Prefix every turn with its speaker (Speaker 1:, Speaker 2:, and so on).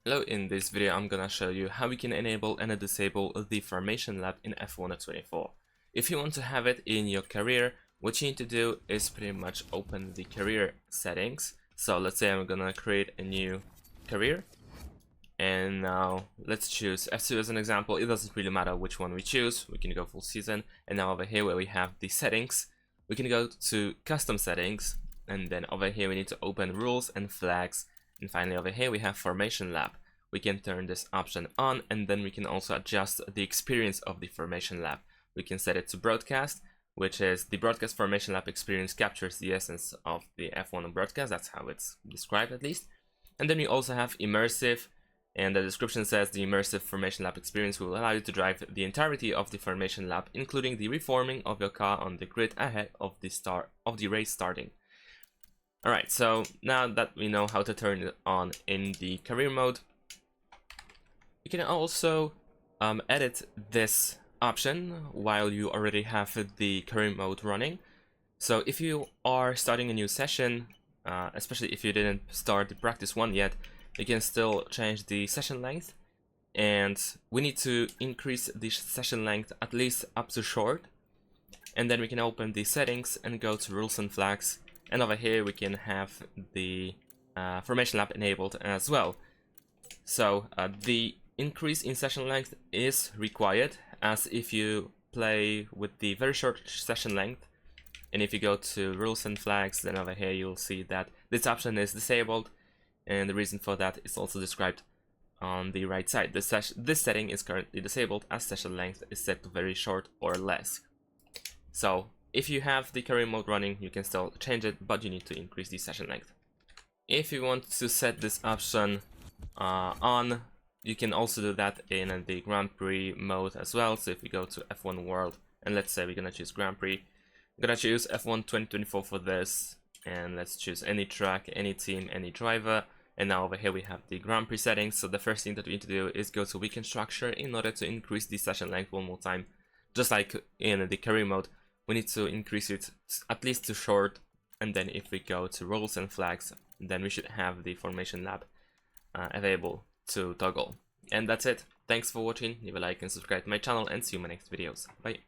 Speaker 1: Hello, in this video I'm gonna show you how we can enable and disable the Formation Lab in F1 24. If you want to have it in your career, what you need to do is pretty much open the career settings. So let's say I'm gonna create a new career, and now let's choose F2 as an example. It doesn't really matter which one we choose, we can go full season. And now over here where we have the settings, we can go to custom settings, and then over here we need to open rules and flags. And finally over here we have Formation Lab. We can turn this option on, and then we can also adjust the experience of the Formation Lab. We can set it to broadcast, which is the broadcast Formation Lab experience captures the essence of the F1 broadcast. That's how it's described at least. And then we also have immersive, and the description says the immersive Formation Lab experience will allow you to drive the entirety of the Formation Lab, including the reforming of your car on the grid ahead of the race starting. Alright, so now that we know how to turn it on in the career mode, you can also edit this option while you already have the career mode running. So if you are starting a new session, especially if you didn't start the practice one yet, you can still change the session length, and we need to increase the session length at least up to short. And then we can open the settings and go to rules and flags. And over here we can have the Formation Lab enabled as well. So the increase in session length is required, as if you play with the very short session length, and if you go to rules and flags, then over here you'll see that this option is disabled, and the reason for that is also described on the right side. This setting is currently disabled as session length is set to very short or less. So if you have the career mode running, you can still change it, but you need to increase the session length. If you want to set this option on, you can also do that in the Grand Prix mode as well. So if we go to F1 World, and let's say we're gonna choose Grand Prix, I'm gonna choose F1 2024 for this, and let's choose any track, any team, any driver. And now over here we have the Grand Prix settings. So the first thing that we need to do is go to weekend structure in order to increase the session length one more time. Just like in the career mode, we need to increase it at least to short. And then if we go to rules and flags, then we should have the Formation Lab available to toggle. And that's it. Thanks for watching. Leave a like and subscribe to my channel, and see you in my next videos. Bye.